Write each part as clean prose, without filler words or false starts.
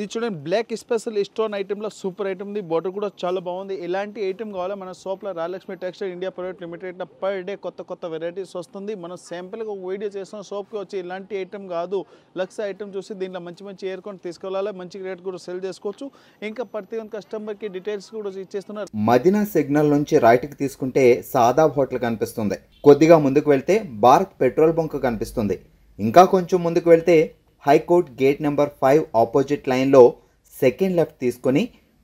ఇది చూడండి black special stone ఐటెంలో సూపర్ ఐటమ్ ఉంది. బార్డర్ కూడా చాలా బాగుంది. ఎలాంటి ఐటమ్ కావాలో మన షాప్లో Rayalakshmi textile India private limited per day కొత్త వెరైటీస్ వస్తుంది. మనం శాంపుల్గా ఒక వీడియో చేస్తాం. షాప్కి వచ్చి ఇలాంటి ఐటమ్ కాదు లక్స్ ఐటమ్ చూసి దీంట్లో మంచి ఏర్కొని తీసుకెళ్ళాలి. మంచి రేట్ కూడా సెల్ చేసుకోవచ్చు. ఇంకా ప్రతి ఒక్క కస్టమర్కి డీటెయిల్స్ కూడా ఇచ్చేస్తున్నారు. మదీనా సిగ్నల్ నుంచి రైట్కి తీసుకుంటే సాదాబ్ హోటల్ కనిపిస్తుంది. కొద్దిగా ముందుకు వెళ్తే భారత్ పెట్రోల్ బంక్ కనిపిస్తుంది. ఇంకా కొంచెం ముందుకు వెళ్తే హైకోర్ట్ గేట్ నెంబర్ 5 ఆపోజిట్ లైన్లో సెకండ్ లెఫ్ట్ తీసుకొని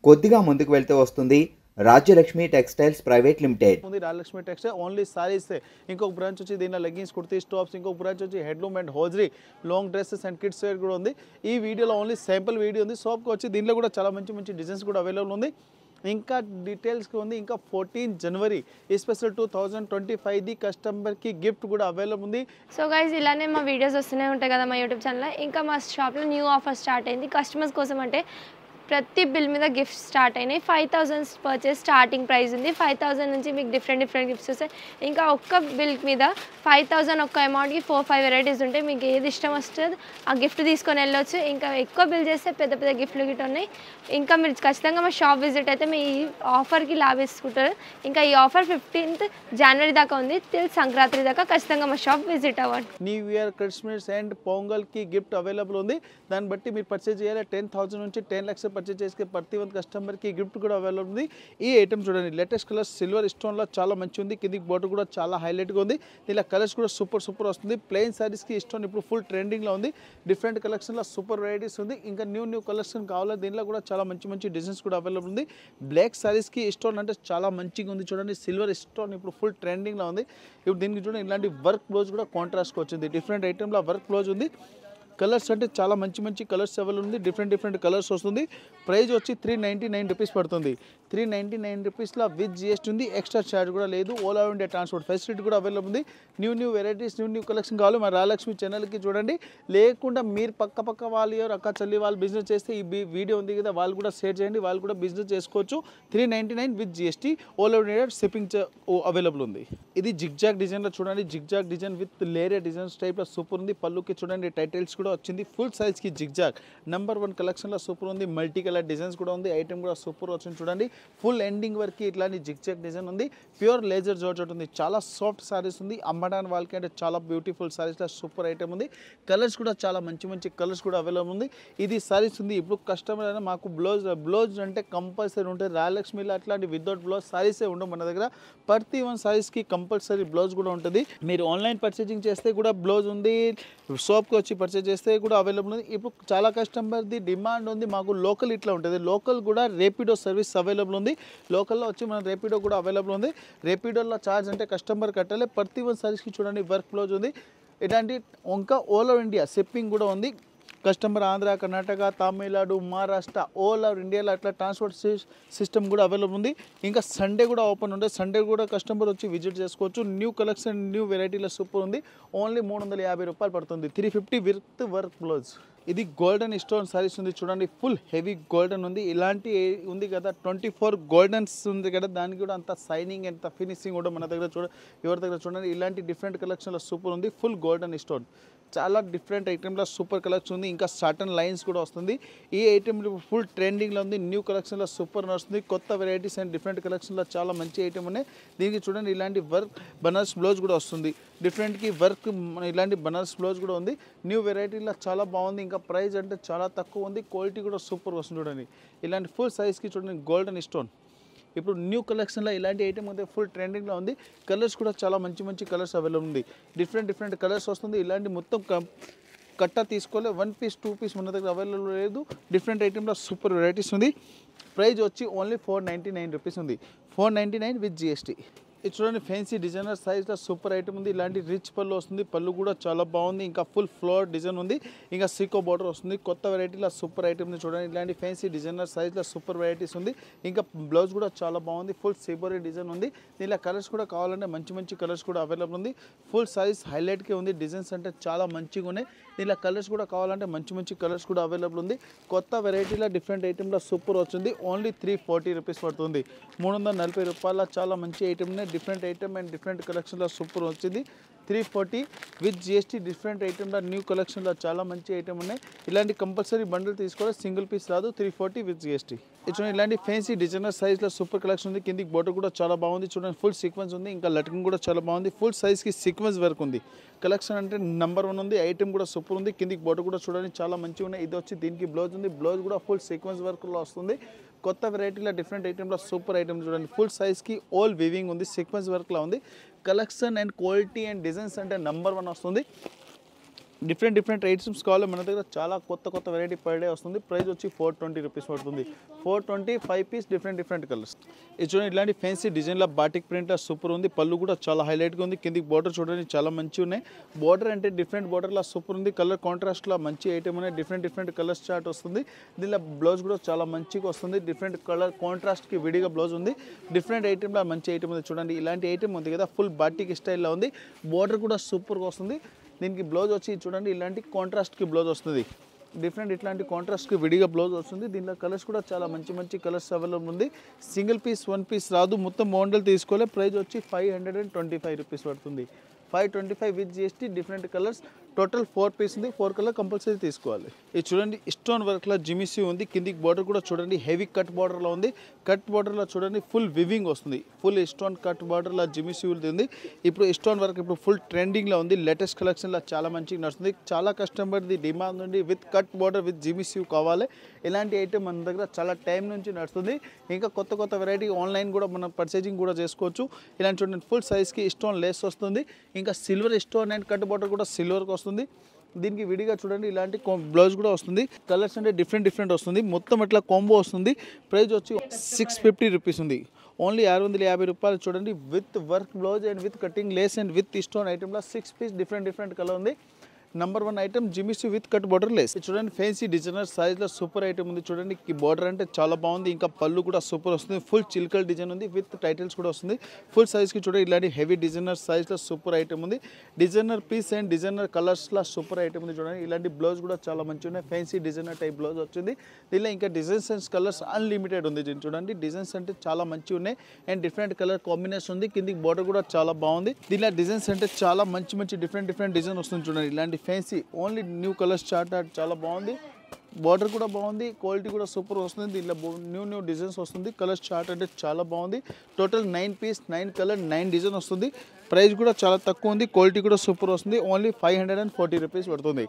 కొద్దిగా ముందుకు వెళ్తే వస్తుంది Rajyalakshmi textiles private limited. Rajalakshmi textile only sarees. ఇంకొక బ్రాంచ్ వచ్చి దీనిలో లెగ్గిన్స్ కుర్తీ టాప్స్, ఇంకొక బ్రాంచ్ వచ్చి handloom and hosiery long dresses and kids wear కూడా ఉంది. ఈ వీడియోలో ఓన్లీ శాంపుల్ వీడియో ఉంది. షాప్కి వచ్చి దీనిలో కూడా చాలా మంచి డిజైన్స్ కూడా అవైలబుల్ ఉంది. ఇంకా డీటెయిల్స్కి ఉంది. ఇంకా 14 జనవరి స్పెషల్ 2025ది కస్టమర్కి గిఫ్ట్ కూడా అవైలబుల్ ఉంది. సో గైస్ ఇలానే మా వీడియోస్ వస్తూనే ఉంటాయి కదా మా యూట్యూబ్ ఛానల్లో. ఇంకా మా షాప్లో న్యూ ఆఫర్ స్టార్ట్ అయింది కస్టమర్స్ కోసం. అంటే ప్రతి బిల్ మీద గిఫ్ట్స్ స్టార్ట్ అయినాయి. 5000 పర్చేస్ స్టార్టింగ్ ప్రైస్ ఉంది. 5000 నుంచి మీకు డిఫరెంట్ గిఫ్ట్స్ వస్తాయి. ఇంకా ఒక్క బిల్ మీద 5000 ఒక్క అమౌంట్కి 4-5 వెరైటీస్ ఉంటాయి. మీకు ఏది ఇష్టం వస్తుంది ఆ గిఫ్ట్ తీసుకొని వెళ్ళొచ్చు. ఇంకా ఎక్కువ బిల్ చేస్తే పెద్ద గిఫ్ట్లు గిట్ ఉన్నాయి. ఇంకా మీరు ఖచ్చితంగా మా షాప్ విజిట్ అయితే మీ ఆఫర్కి లాభిస్తుంటారు. ఇంకా ఈ ఆఫర్ 15th జనవరి దాకా ఉంది. టిల్ సంక్రాంతి దాకా ఖచ్చితంగా మా షాప్ విజిట్ అవ్వండి. న్యూ ఇయర్, క్రిస్మస్ అండ్ పొంగల్కి గిఫ్ట్ అవైలబుల్ ఉంది. దాన్ని బట్టి మీరు పర్చేజ్ చేయాలి. 10,000 నుంచి 10 lakhs పర్చేజ్ చేసే ప్రతి ఒక్క కస్టమర్కి గిఫ్ట్ కూడా అవైలబుల్ ఉంది. ఈ ఐటమ్ చూడండి లేటెస్ట్ కలర్ సిల్వర్ స్టోన్లో చాలా మంచి ఉంది. కిందికి బోర్డర్ కూడా చాలా హైలైట్గా ఉంది. ఇలా కలర్స్ కూడా సూపర్ వస్తుంది. ప్లెయిన్ సారీస్కి స్టోన్ ఇప్పుడు ఫుల్ ట్రెండింగ్లో ఉంది. డిఫరెంట్ కలెక్షన్లో సూపర్ వెరైటీస్ ఉంది. ఇంకా న్యూ కలెక్షన్ కావాలి. దీనిలో కూడా చాలా మంచి డిజైన్స్ కూడా అవైలబుల్ ఉంది. బ్లాక్ సారీస్కి స్టోన్ అంటే చాలా మంచిగా ఉంది. చూడండి సిల్వర్ స్టోన్ ఇప్పుడు ఫుల్ ట్రెండింగ్లో ఉంది. ఇప్పుడు దీనికి చూడండి ఇలాంటి వర్క్ బ్లౌజ్ కూడా కాంట్రాస్ట్కి వచ్చింది. డిఫరెంట్ ఐటెంలో వర్క్ బ్లౌజ్ ఉంది. కలర్స్ అంటే చాలా మంచి కలర్స్ అవైలబుల్ ఉంది. డిఫరెంట్ కలర్స్ వస్తుంది. ప్రైస్ వచ్చి 399 రూపీస్ పడుతుంది. 399 రూపీస్లో విత్ జిఎస్టీ ఉంది. ఎక్స్ట్రా ఛార్జ్ కూడా లేదు. All over India transport facility కూడా అవైలబుల్ ఉంది. న్యూ వెరైటీస్ న్యూ కలెక్షన్ కావాలి మా రాయలక్ష్మి ఛానల్కి చూడండి. లేకుండా మీరు పక్క వాళ్ళు అక్క చెల్లి వాళ్ళు బిజినెస్ చేస్తే ఈ వీడియో ఉంది కదా వాళ్ళు కూడా షేర్ చేయండి. వాళ్ళు కూడా బిజినెస్ చేసుకోవచ్చు. 399 with GST all over India shipping available ఉంది. ఇది జిగ్జాగ్ డిజైన్లో చూడండి. జిగ్జాగ్ డిజైన్ విత్ లేరియర్ డిజైన్స్ టైప్లో సూపర్ ఉంది. పళ్ళుకి చూడండి టైటిల్స్ కూడా వచ్చింది. ఫుల్ సైజ్కి జిగ్జాగ్ నెంబర్ 1 కలెక్షన్లో సూపర్ ఉంది. మల్టీ కలర్ డిజైన్స్ కూడా ఉంది. ఐటమ్ కూడా సూపర్ వచ్చింది చూడండి. ఫుల్ ఎండింగ్ వరకు ఇట్లాంటి జిగ్జాగ్ డిజైన్ ఉంది. ప్యూర్ లేజర్ జార్జెట్ ఉంది. చాలా సాఫ్ట్ సారీస్ ఉంది. అమ్మడానికి వాళ్ళకి అంటే చాలా బ్యూటిఫుల్ సారీస్లో సూపర్ ఐటమ్ ఉంది. కలర్స్ కూడా చాలా మంచి కలర్స్ కూడా అవైలబుల్ ఉంది. ఇది సారీస్ ఉంది. ఇప్పుడు కస్టమర్ అయినా మాకు బ్లౌజ్ అంటే కంపల్సరీ ఉంటుంది. రాయలక్ష్మిలో అట్లాంటి వితౌట్ బ్లౌజ్ సారీసే ఉండవు మన దగ్గర. ప్రతి 1 సారీస్కి కంపల్సరీ బ్లౌజ్ కూడా ఉంటుంది. మీరు ఆన్లైన్ పర్చేజింగ్ చేస్తే కూడా బ్లౌజ్ ఉంది. షాప్కి వచ్చి పర్చేజ్ చేస్తే కూడా అవైలబుల్ ఉంది. ఇప్పుడు చాలా కస్టమర్ది డిమాండ్ ఉంది. మాకు లోకల్ ఇట్లా ఉంటుంది. లోకల్ కూడా రేపిడో సర్వీస్ అవైలబుల్ ఉంది. లోకల్లో వచ్చి మన రేపిడో కూడా అవైలబుల్ ఉంది. రేపిడోలో ఛార్జ్ అంటే కస్టమర్ కట్టాలి. ప్రతి 1 సారీస్కి చూడండి వర్క్ బ్లౌజ్ ఉంది. ఇలాంటి ఇంకా ఆల్ ఓవర్ ఇండియా షిప్పింగ్ కూడా ఉంది. Customer Andhra, Karnataka, Tamil Nadu, Maharashtra all over ఇండియాలో అట్లా ట్రాన్స్పోర్ట్ సిస్టమ్ కూడా అవైలబుల్ ఉంది. ఇంకా సండే కూడా ఓపెన్ ఉంటుంది. సండే కూడా కస్టమర్ వచ్చి విజిట్ చేసుకోవచ్చు. న్యూ కలెక్షన్ న్యూ వెరైటీలో సూపర్ ఉంది. ఓన్లీ 350 రూపాయలు పడుతుంది. 350 విత్ వర్క్ బ్లౌజ్. ఇది గోల్డెన్ స్టోన్ సారీస్ ఉంది చూడండి. ఫుల్ హెవీ గోల్డెన్ ఉంది. ఇలాంటి ఉంది కదా 24 గోల్డెన్స్ ఉంది కదా దానికి కూడా అంత సైనింగ్ అంత ఫినిషింగ్ కూడా మన దగ్గర ఎవరి దగ్గర చూడండి. ఇలాంటి డిఫరెంట్ కలెక్షన్లో సూపర్ ఉంది. ఫుల్ గోల్డెన్ స్టోన్ చాలా డిఫరెంట్ ఐటెంలో సూపర్ కలెక్షన్ ఉంది. ఇంకా సటన్ లైన్స్ కూడా వస్తుంది. ఈ ఐటెం ఫుల్ ట్రెండింగ్లో ఉంది. న్యూ కలెక్షన్లో సూపర్ వస్తుంది. కొత్త వెరైటీస్ అండ్ డిఫరెంట్ కలెక్షన్లో చాలా మంచి ఐటెం ఉన్నాయి. దీనికి చూడండి ఇలాంటి వర్క్ బనారస్ బ్లౌజ్ కూడా వస్తుంది. డిఫరెంట్కి వర్క్ ఇలాంటి బనారస్ బ్లౌజ్ కూడా ఉంది. న్యూ వెరైటీలో చాలా బాగుంది. ఇంకా ప్రైస్ అంటే చాలా తక్కువ ఉంది. క్వాలిటీ కూడా సూపర్ వస్తుంది చూడండి. ఇలాంటి ఫుల్ సైజ్కి చూడండి గోల్డెన్ స్టోన్. ఇప్పుడు న్యూ కలెక్షన్లో ఇలాంటి ఐటమ్ అయితే ఫుల్ ట్రెండింగ్లో ఉంది. కలర్స్ కూడా చాలా మంచి కలర్స్ అవైలబుల్ ఉంది. డిఫరెంట్ కలర్స్ వస్తుంది. ఇలాంటి మొత్తం కట్ట తీసుకోలే 1 పీస్ 2 పీస్ మన దగ్గర అవైలబుల్ లేదు. డిఫరెంట్ ఐటెంలో సూపర్ వెరైటీస్ ఉంది. ప్రైస్ వచ్చి ఓన్లీ 499 రూపీస్ ఉంది. 499 విత్ జిఎస్టీ. ఇది చూడండి ఫ్యాన్సీ డిజైనర్ సైజ్లో సూపర్ ఐటమ్ ఉంది. ఇలాంటి రిచ్ పళ్ళు వస్తుంది. పళ్ళు కూడా చాలా బాగుంది. ఇంకా ఫుల్ ఫ్లోర్ డిజైన్ ఉంది. ఇంకా సీకో బార్డర్ వస్తుంది. కొత్త వెరైటీలో సూపర్ ఐటమ్ ఉంది చూడండి. ఇలాంటి ఫ్యాన్సీ డిజైనర్ సైజ్లో సూపర్ వెరైటీస్ ఉంది. ఇంకా బ్లౌజ్ కూడా చాలా బాగుంది. ఫుల్ సిబోరీ డిజైన్ ఉంది. దీనిలో కలర్స్ కూడా కావాలంటే మంచి కలర్స్ కూడా అవైలబుల్ ఉంది. ఫుల్ సైజ్ హైలైట్గా ఉంది. డిజైన్స్ అంటే చాలా మంచిగా ఉన్నాయి. దీనిలో కలర్స్ కూడా కావాలంటే మంచి కలర్స్ కూడా అవైలబుల్ ఉంది. కొత్త వెరైటీలో డిఫరెంట్ ఐటెంలో సూపర్ వచ్చింది. ఓన్లీ 340 రూపీస్ పడుతుంది. 340 రూపాయల చాలా మంచి ఐటమ్ ఉన్నాయి. డిఫరెంట్ ఐటమ్ అండ్ డిఫరెంట్ కలెక్షన్లో సూపర్ వచ్చింది 340 విత్ జిఎస్టీ డిఫరెంట్ ఐటమ్లో న్యూ కలెక్షన్లో చాలా మంచి ఐటమ్ ఉన్నాయి. ఇలాంటి కంపల్సరీ బండిల్ తీసుకోవాలి, సింగిల్ పీస్ రాదు. 340 విత్ జిఎస్టీ. చూడండి ఇలాంటి ఫ్యాన్సీ డిజైనర్ సైజ్లో సూపర్ కలెక్షన్ ఉంది. కిందికి బోర్డర్ కూడా చాలా బాగుంది. చూడండి ఫుల్ సీక్వెన్స్ ఉంది, ఇంకా లటికింగ్ కూడా చాలా బాగుంది. ఫుల్ సైజ్కి సీక్వెన్స్ వర్క్ ఉంది. కలెక్షన్ అంటే నెంబర్ 1 ఉంది. ఐటమ్ కూడా సూపర్ ఉంది. కిందికి బోర్డర్ కూడా చూడండి చాలా మంచిగా ఉన్నాయి. ఇది వచ్చి దీనికి బ్లౌజ్ ఉంది. బ్లౌజ్ కూడా ఫుల్ సీక్వెన్స్ వర్క్లో వస్తుంది. కొత్త వెరైటీలో డిఫరెంట్ ఐటెంలో సూపర్ ఐటమ్ చూడండి. ఫుల్ సైజ్కి ఆల్ వీవింగ్ ఉంది, సీక్వెన్స్ వర్క్లో ఉంది. Collection and quality and designs అంటే నెంబర్ 1 వస్తుంది. డిఫరెంట్ ఐటమ్స్ కావాలి మన దగ్గర. చాలా కొత్త వెరైటీ పర్ డే వస్తుంది. ప్రైస్ వచ్చి 420 రూపీస్ పడుతుంది. 420 5 పీస్ డిఫరెంట్ కలర్స్. ఇది చూడండి ఇలాంటి ఫ్యాన్సీ డిజైన్లో బాటిక్ ప్రింట్లో సూపర్ ఉంది. పళ్ళు కూడా చాలా హైలైట్గా ఉంది. కిందికి బార్డర్ చూడండి చాలా మంచిగా ఉన్నాయి. బార్డర్ అంటే డిఫరెంట్ బార్డర్లో సూపర్ ఉంది. కలర్ కాంట్రాస్ట్లో మంచి ఐటమ్ ఉన్నాయి. డిఫరెంట్ కలర్స్ చార్ట్ వస్తుంది. దీనిలో బ్లౌజ్ కూడా చాలా మంచిగా వస్తుంది. డిఫరెంట్ కలర్ కాంట్రాస్ట్కి విడిగా బ్లౌజ్ ఉంది. డిఫరెంట్ ఐటమ్లో మంచి ఐటమ్ ఉంది. చూడండి ఇలాంటి ఐటమ్ ఉంది కదా, ఫుల్ బాటిక్ స్టైల్లో ఉంది. బార్డర్ కూడా సూపర్గా వస్తుంది. దీనికి బ్లౌజ్ వచ్చి చూడండి ఇలాంటి కాంట్రాస్ట్కి బ్లౌజ్ వస్తుంది. ఇట్లాంటి కాంట్రాస్ట్కి విడిగా బ్లౌజ్ వస్తుంది. దీనిలో కలర్స్ కూడా చాలా మంచి కలర్స్ అవైలబుల్ ఉంది. సింగిల్ పీస్ 1 పీస్ రాదు, మొత్తం మోడల్ తీసుకోవాలి. ప్రైస్ వచ్చి 525 రూపీస్ పడుతుంది. 525 with GST. Different colours, total 4 piece ఉంది. 4 కలర్ కంపల్సరీ తీసుకోవాలి. ఇది చూడండి స్టోన్ వర్క్లో జిమిసీ ఉంది. కిందికి బార్డర్ కూడా చూడండి హెవీ కట్ బార్డర్లో ఉంది. కట్ బార్డర్లో చూడండి ఫుల్ వివింగ్ వస్తుంది. ఫుల్ స్టోన్ కట్ బార్డర్లో జిమిసీ ఉంది. ఇప్పుడు స్టోన్ వర్క్ ఇప్పుడు ఫుల్ ట్రెండింగ్లో ఉంది. లేటెస్ట్ కలెక్షన్లో చాలా మంచిగా నడుస్తుంది. చాలా కస్టమర్ది డిమాండ్ ఉంది. విత్ కట్ బార్డర్ విత్ జిమిసీ కావాలి. ఇలాంటి ఐటమ్ మన దగ్గర చాలా టైం నుంచి నడుస్తుంది. ఇంకా కొత్త వెరైటీ ఆన్లైన్ కూడా మనం పర్చేజింగ్ కూడా చేసుకోవచ్చు. ఇలాంటి చూడండి ఫుల్ సైజ్కి స్టోన్ లేస్ వస్తుంది. ఇంకా silver stone and cut border కూడా సిల్వర్కి వస్తుంది. దీనికి విడిగా చూడండి ఇలాంటి బ్లౌజ్ కూడా వస్తుంది. కలర్స్ అంటే డిఫరెంట్ వస్తుంది. మొత్తం ఇట్లా కాంబో వస్తుంది. ప్రైస్ వచ్చి 650 రూపీస్ ఉంది. ఓన్లీ 650 రూపాయలు. చూడండి with work blouse and with cutting lace and with stone ఐటమ్లో 6 పీస్ డిఫరెంట్ కలర్ ఉంది. నెంబర్ 1 ఐటమ్ జిమిసీ విత్ కట్ బార్డర్ లేస్. చూడండి ఫ్యాన్సీ డిజైనర్ సైజ్లో సూపర్ ఐటమ్ ఉంది. చూడండి ఈ బార్డర్ అంటే చాలా బాగుంది. ఇంకా పళ్ళు కూడా సూపర్ వస్తుంది. ఫుల్ చిల్కల్ డిజైన్ ఉంది. విత్ టైటిల్స్ కూడా వస్తుంది. ఫుల్ సైజ్కి చూడండి ఇలాంటి హెవీ డిజైనర్ సైజ్లో సూపర్ ఐటమ్ ఉంది. డిజైనర్ పీస్ అండ్ డిజైనర్ కలర్స్లో సూపర్ ఐటమ్ ఉంది. చూడండి ఇలాంటి బ్లౌజ్ కూడా చాలా మంచిగా ఉన్నాయి. ఫ్యాన్సీ డిజైనర్ టైప్ బ్లౌజ్ వచ్చింది. దీనిలో ఇంకా డిజైన్స్ అండ్ కలర్స్ అన్లిమిటెడ్ ఉంది. చూడండి డిజైన్స్ అంటే చాలా మంచిగా ఉన్నాయి అండ్ డిఫరెంట్ కలర్ కాంబినేషన్ ఉంది. కిందికి బార్డర్ కూడా చాలా బాగుంది. దీనిలో డిజైన్స్ అంటే చాలా మంచి డిఫరెంట్ డిజైన్ వస్తుంది. చూడండి ఇలాంటి fancy only new colours chart చాలా బాగుంది. బార్డర్ కూడా బాగుంది. క్వాలిటీ కూడా సూపర్ వస్తుంది. దీనిలో న్యూ డిజైన్స్ వస్తుంది. కలర్స్ చార్ట్ అంటే చాలా బాగుంది. టోటల్ 9 పీస్ 9 కలర్ 9 డిజైన్ వస్తుంది. ప్రైస్ కూడా చాలా తక్కువ ఉంది. క్వాలిటీ కూడా సూపర్ వస్తుంది. ఓన్లీ 540 రూపీస్ పడుతుంది.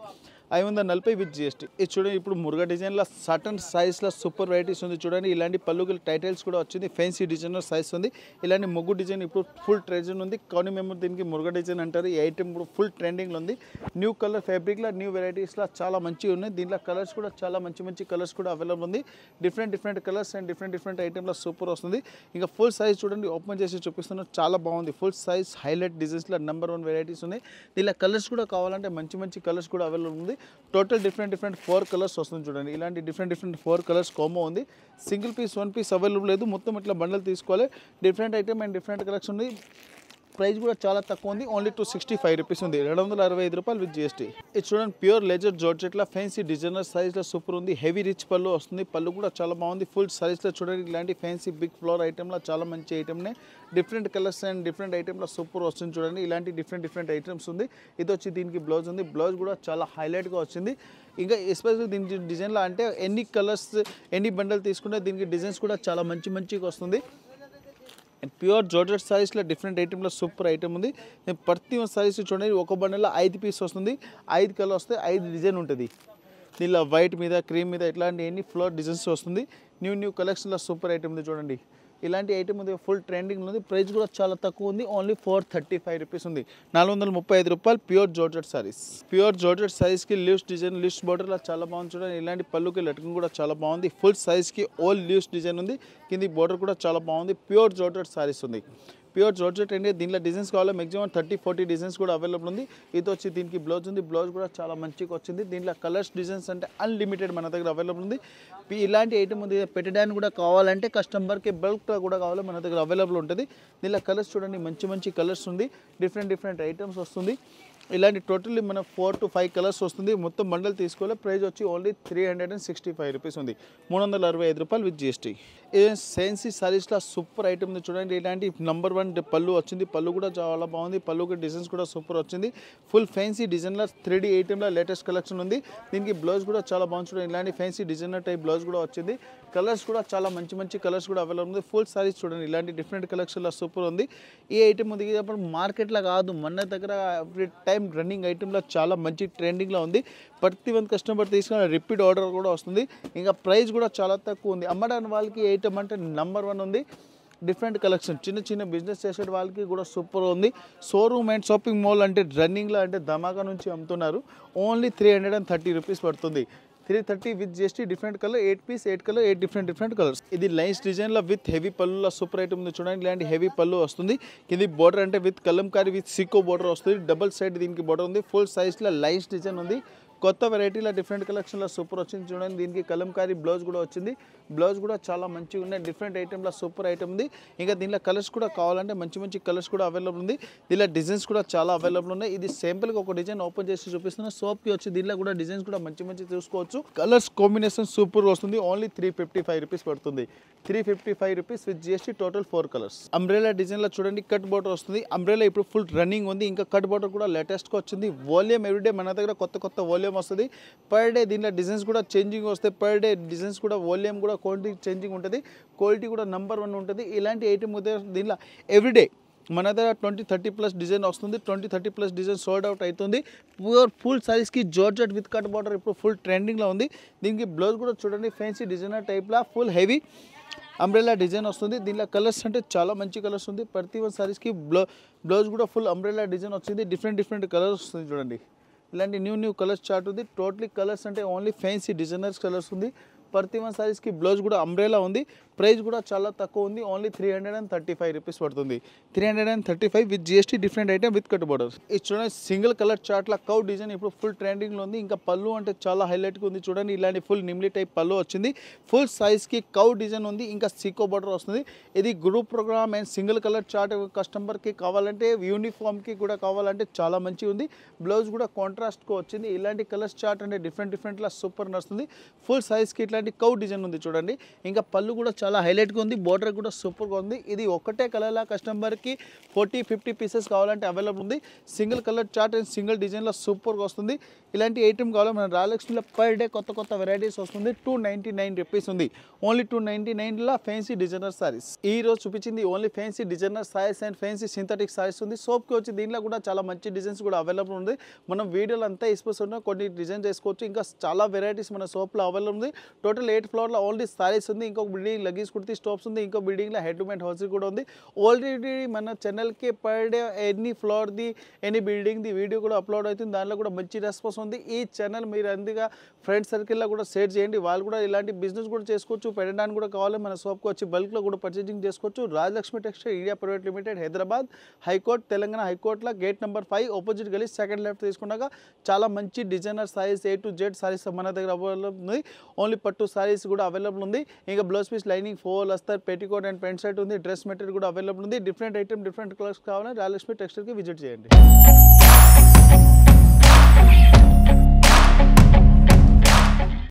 540 విత్ జిఎస్టీ. ఇది చూడండి ఇప్పుడు మురుగా డిజైన్లో సటన్ సైజ్లో సూపర్ వెరైటీస్ ఉంది. చూడండి ఇలాంటి పళ్ళుకి టైటిల్స్ కూడా వచ్చింది. ఫ్యాన్సీ డిజైనర్ సైజ్ ఉంది. ఇలాంటి ముగ్గు డిజైన్ ఇప్పుడు ఫుల్ ట్రెండ్ ఉంది. కానీ మేము దీనికి మురుగా డిజైన్ అంటారు. ఈ ఐటమ్ ఇప్పుడు ఫుల్ ట్రెండింగ్లో ఉంది. న్యూ కలర్ ఫ్యాబ్రిక్లో న్యూ వెరైటీస్లో చాలా మంచిగా ఉన్నాయి. దీంట్లో కలర్స్ కూడా చాలా మంచి కలర్స్ కూడా అవైలబుల్ ఉంది. డిఫరెంట్ కలర్స్ అండ్ డిఫరెంట్ ఐటమ్లో సూపర్ వస్తుంది. ఇంకా ఫుల్ సైజ్ చూడండి ఓపెన్ చేసి చూపిస్తున్నాను. చాలా బాగుంది. ఫుల్ సైజ్ హైలైట్ డిజైన్స్లో నెంబర్ 1 వెరైటీస్ ఉన్నాయి. దీనిలో కలర్స్ కూడా కావాలంటే మంచి కలర్స్ కూడా అవైలబుల్ ఉంది. టోటల్ డిఫరెంట్ 4 కలర్స్ వస్తుంది. చూడండి ఇలాంటి డిఫరెంట్ 4 కలర్స్ కాంబో ఉంది. సింగిల్ పీస్ 1 పీస్ అవైలబుల్ లేదు. మొత్తం ఇట్లా బండల్ తీసుకోవాలి. Different item and different collection ఉంది. ప్రైస్ కూడా చాలా తక్కువ ఉంది. ఓన్లీ 265 రూపీస్ ఉంది. 265 రూపాయలు విత్ జిఎస్టీ. ఇది చూడండి ప్యూర్ లెజర్ జార్జెట్లో ఫ్యాన్సీ డిజైనర్ సైజ్లో సూపర్ ఉంది. హెవీ రిచ్ పళ్ళు వస్తుంది. పళ్ళు కూడా చాలా బాగుంది. ఫుల్ సైజ్లో చూడండి ఇలాంటి ఫ్యాన్సీ బిగ్ ఫ్లోర్ ఐటమ్లో చాలా మంచి ఐటమ్నే డిఫరెంట్ కలర్స్ అండ్ డిఫరెంట్ ఐటమ్లో సూపర్ వస్తుంది. చూడండి ఇలాంటి డిఫరెంట్ ఐటమ్స్ ఉంది. ఇది వచ్చి దీనికి బ్లౌజ్ ఉంది. బ్లౌజ్ కూడా చాలా హైలైట్గా వచ్చింది. ఇంకా ఎస్పెషల్లీ దీనికి డిజైన్లో అంటే ఎన్ని కలర్స్ ఎన్ని బండల్ తీసుకుంటే దీనికి డిజైన్స్ కూడా చాలా మంచిగా వస్తుంది. అండ్ ప్యూర్ జార్జెట్ సైజ్లో డిఫరెంట్ ఐటమ్లో సూపర్ ఐటమ్ ఉంది. ప్రతి సైజ్ చూడండి ఒక బండిలో 5 పీస్ వస్తుంది. 5 కలర్ వస్తే 5 డిజైన్ ఉంటుంది. దీనిలో వైట్ మీద క్రీమ్ మీద ఇట్లాంటి ఎన్ని ఫ్లోర్ డిజైన్స్ వస్తుంది. న్యూ కలెక్షన్లో సూపర్ ఐటమ్ ఉంది. చూడండి ఇలాంటి ఐటమ్ ఉంది. ఫుల్ ట్రెండింగ్ ఉంది. ప్రైస్ కూడా చాలా తక్కువ ఉంది. ఓన్లీ 435 రూపీస్ ఉంది. 435 రూపాయలు pure georgette sarees. Pure georgette సైజ్కి లీవ్స్ డిజైన్ లీవ్స్ బార్డర్లో చాలా బాగుంది. చూడండి ఇలాంటి పళ్ళుకి లటికన్ కూడా చాలా బాగుంది. ఫుల్ సైజ్కి ఓల్ లీవ్స్ డిజైన్ ఉంది. కింది బార్డర్ కూడా చాలా బాగుంది. ప్యూర్ జార్జెట్ సారీస్ ఉంది. ప్యూర్ జార్జెట్ అంటే దీనిలో డిజైన్స్ కావాలి మ్యాక్సిమం 30-40 డిజైన్స్ కూడా అవైలబుల్ ఉంది. ఇది వచ్చి దీనికి బ్లౌజ్ ఉంది. బ్లౌజ్ కూడా చాలా మంచిగా వచ్చింది. దీంట్లో కలర్స్ డిజైన్స్ అంటే అన్లిమిటెడ్ మన దగ్గర అవైలబుల్ ఉంది. ఇలాంటి ఐటమ్ ఉంది. పెట్టడానికి కూడా కావాలంటే కస్టమర్కి బల్క్ కూడా కావాలి మన దగ్గర అవైలబుల్ ఉంటుంది. దీనిలో కలర్స్ చూడండి మంచి కలర్స్ ఉంది. డిఫరెంట్ ఐటమ్స్ వస్తుంది. ఇలాంటి టోటల్లీ మన 4 to 5 కలర్స్ వస్తుంది. మొత్తం బండల్ తీసుకోవాలి. ప్రైస్ వచ్చి ఓన్లీ 365 రూపీస్ ఉంది, 365 రూపాయలు విత్ జిఎస్టీ. ఇది సెన్సీ సారీస్లో సూపర్ ఐటమ్ ఉంది చూడండి. ఇలాంటి నెంబర్ 1 పళ్ళు వచ్చింది. పళ్ళు కూడా చాలా బాగుంది. పళ్ళుకి డిజైన్స్ కూడా సూపర్ వచ్చింది. ఫుల్ ఫ్యాన్సీ డిజైన్లో 3D ఐటెంలో లేటెస్ట్ కలెక్షన్ ఉంది. దీనికి బ్లౌజ్ కూడా చాలా బాగుంది చూడండి. ఇలాంటి ఫ్యాన్సీ డిజైనర్ టైప్ బ్లౌజ్ కూడా వచ్చింది. కలర్స్ కూడా చాలా మంచి మంచి కలర్స్ కూడా అవైలబుల్ ఉంది. ఫుల్ సారీస్ చూడండి, ఇలాంటి డిఫరెంట్ కలెక్షన్లో సూపర్ ఉంది. ఈ ఐటమ్ ఉంది మార్కెట్లో కాదు, మన దగ్గర ఎవ్రీ టైం రన్నింగ్ ఐటెంలో చాలా మంచి ట్రెండింగ్లో ఉంది. ప్రతి మంది కస్టమర్ తీసుకున్న రిపీట్ ఆర్డర్ కూడా వస్తుంది. ఇంకా ప్రైస్ కూడా చాలా తక్కువ ఉంది. అమ్మడానికి వాళ్ళకి ఐటమ్ అంటే నెంబర్ 1 ఉంది. డిఫరెంట్ కలెక్షన్ చిన్న చిన్న బిజినెస్ చేసే వాళ్ళకి కూడా సూపర్ ఉంది. షోరూమ్ అండ్ షాపింగ్ మాల్ అంటే రన్నింగ్లో అంటే ధమాకా నుంచి అమ్ముతున్నారు. ఓన్లీ 330 రూపీస్ పడుతుంది. 330 with GST. Different colour 8 piece 8 colour 8 different colours. ఇది లైన్స్ డిజైన్లో విత్ హెవీ పళ్ళులో సూపర్ ఐటమ్ ఉంది చూడండి. ఇలాంటి హెవీ పళ్ళు వస్తుంది. ఇది బోర్డర్ అంటే విత్ కలంకారీ విత్ సికో బోర్డర్ వస్తుంది. డబుల్ సైడ్ దీనికి బోర్డర్ ఉంది. ఫుల్ సైజ్లో లైన్స్ డిజైన్ ఉంది. కొత్త వెరైటీలో డిఫరెంట్ కలెక్షన్లో సూపర్ వచ్చింది చూడండి. దీనికి కలంకారీ బ్లౌజ్ కూడా వచ్చింది. బ్లౌజ్ కూడా చాలా మంచిగా ఉన్నాయి. డిఫరెంట్ ఐటెంలో సూపర్ ఐటమ్ ఉంది. ఇంకా దీనిలో కలర్స్ కూడా కావాలంటే మంచి మంచి కలర్స్ కూడా అవైలబుల్ ఉంది. దీనిలో డిజైన్స్ కూడా చాలా అవైలబుల్ ఉన్నాయి. ఇది సింపుల్గా ఒక డిజైన్ ఓపెన్ చేసి చూపిస్తున్నా. సోప్కి వచ్చి దీనిలో కూడా డిజైన్స్ కూడా మంచి మంచి చూసుకోవచ్చు. కలర్స్ కాంబినేషన్ సూపర్ వస్తుంది. ఓన్లీ 355 రూపీస్ పడుతుంది. 355 rupees with GST. Total 4 colours. Umbrella డిజైన్లో చూడండి కట్ బోర్డర్ వస్తుంది. అంబ్రెలా ఇప్పుడు ఫుల్ రన్నింగ్ ఉంది. ఇంకా కట్ బోర్డర్ కూడా లేటెస్ట్గా వచ్చింది. వాల్యూమ్ ఎవ్రీడే మన దగ్గర కొత్త కొత్త వాల్యూమ్ వస్తుంది. పర్ డే దీనిలో డిజైన్స్ కూడా చేంజింగ్ వస్తాయి. పర్ డే డిజైన్స్ కూడా వాల్యూమ్ కూడా క్వాంటిటీ చేంజింగ్ ఉంటుంది. క్వాలిటీ కూడా నెంబర్ 1 ఉంటుంది. ఇలాంటి ఐటమ్ దీనిలో ఎవ్రీడే మన దగ్గర 20-30+ డిజైన్ వస్తుంది. 20-30+ డిజైన్ సోల్డ్ అవుట్ అవుతుంది. ఫుల్ సారీస్కి జార్జెట్ విత్ కట్ బార్డర్ ఇప్పుడు ఫుల్ ట్రెండింగ్లో ఉంది. దీనికి బ్లౌజ్ కూడా చూడండి ఫ్యాన్సీ డిజైనర్ టైప్లో ఫుల్ హెవీ అంబ్రెలా డిజైన్ వస్తుంది. దీనిలో కలర్స్ అంటే చాలా మంచి కలర్స్ ఉంది. ప్రతి ఒక్క సారీస్కి బ్లౌజ్ కూడా ఫుల్ అంబ్రెలా డిజైన్ వచ్చింది. డిఫరెంట్ కలర్స్ వస్తుంది చూడండి. ఇలాంటి న్యూ కలర్స్ చార్ట్ ఉంది. టోటలీ కలర్స్ అంటే ఓన్లీ ఫ్యాన్సీ డిజైనర్స్ కలర్స్ ఉంది. ప్రతి వన్ సారీస్కి బ్లౌజ్ కూడా అంబ్రెలా ఉంది. ప్రైస్ కూడా చాలా తక్కువ ఉంది. ఓన్లీ 335 రూపీస్ పడుతుంది. 335 with GST. Different item with cut border. ఇది చూడండి సింగిల్ కలర్ చార్ట్ల కౌ డిజైన్ ఇప్పుడు ఫుల్ ట్రెండింగ్లో ఉంది. ఇంకా పళ్ళు అంటే చాలా హైలైట్గా ఉంది చూడండి. ఇలాంటి ఫుల్ నిమ్లీ టైప్ పళ్ళు వచ్చింది. ఫుల్ సైజ్కి కౌ డిజైన్ ఉంది. ఇంకా సికో బోర్డర్ వస్తుంది. ఇది group program and single colour chart కస్టమర్కి కావాలంటే యూనిఫామ్కి కూడా కావాలంటే చాలా మంచిగా ఉంది. బ్లౌజ్ కూడా కాంట్రాస్ట్గా వచ్చింది. ఇలాంటి కలర్స్ చార్ట్ అంటే డిఫరెంట్లా సూపర్ నడుస్తుంది. ఫుల్ సైజ్కి ఇట్లాంటి కౌ డిజైన్ ఉంది చూడండి. ఇంకా పళ్ళు కూడా చాలా హైలైట్గా ఉంది. బోర్డర్ కూడా సూపర్గా ఉంది. ఇది ఒకటే కలర్లా కస్టమర్కి 40-50 పీసెస్ కావాలంటే అవైలబుల్ ఉంది. Single colour chart and single డిజైన్లో సూపర్గా వస్తుంది. ఇలాంటి ఐటమ్ కావాలి మన రాయలక్ష్మిలో పర్ డే కొత్త వెరైటీస్ వస్తుంది. 299 రూపీస్ ఉంది. ఓన్లీ 299లో ఫ్యాన్సీ డిజైనర్ సారీస్. ఈ రోజు చూపించింది only fancy designer sarees and fancy synthetic sarees ఉంది. సోప్కి వచ్చి దీంట్లో కూడా చాలా మంచి డిజైన్స్ కూడా అవైలబుల్ ఉంది. మనం వీడియోలో అంతా ఇస్తున్నా కొన్ని డిజైన్ చేసుకోవచ్చు. ఇంకా చాలా వెరైటీస్ మన సోప్లో అవైలబుల్ ఉంది. టోటల్ 8 ఫ్లోర్లో ఓన్లీ సారీస్ ఉంది. ఇంకొక బిల్డింగ్ లగేజ్ కుర్తీ స్టాప్స్ ఉంది. ఇంకో బిల్డింగ్లో హెడ్ టు మెంట్ హౌస్ కూడా ఉంది. ఆల్రెడీ మన ఛానల్కి పర్ డే ఎనీ ఫ్లోర్ది ఎనీ బిల్డింగ్ది వీడియో కూడా అప్లోడ్ అవుతుంది. దానిలో కూడా మంచి రెస్పాన్స్ ఉంది. ఈ ఛానల్ మీరు అందుగా ఫ్రెండ్ సర్కిల్లో కూడా షేర్ చేయండి. వాళ్ళు కూడా ఇలాంటి బిజినెస్ కూడా చేసుకోవచ్చు. పెట్టడానికి కూడా కావాలి మన షాప్కి వచ్చి బల్క్లో కూడా పర్చేజింగ్ చేసుకోవచ్చు. Rajalakshmi textile India private limited, Hyderabad, high court, Telangana హైకోర్టులో గేట్ నెంబర్ 5 ఆపోజిట్ గలీ సెకండ్ లెఫ్ట్ తీసుకున్నాక చాలా మంచి designer sarees A to Z sarees మన దగ్గర అవైలబుల్ ఉంది. ఓన్లీ పట్టు సారీస్ కూడా అవైలబుల్ ఉంది. ఇంకా బ్లౌజ్ పీస్ లైనింగ్ 4 వస్తారు. పెట్టికోట్ అండ్ పెంట్ షర్ట్ ఉంది. డ్రెస్ మెటీరియల్ కూడా అవైలబుల్ ఉంది. డిఫరెంట్ ఐటమ్ డిఫరెంట్ కలర్స్ కావాలని రాజలక్ష్మి టెక్స్టైల్కి విజిట్ చేయండి.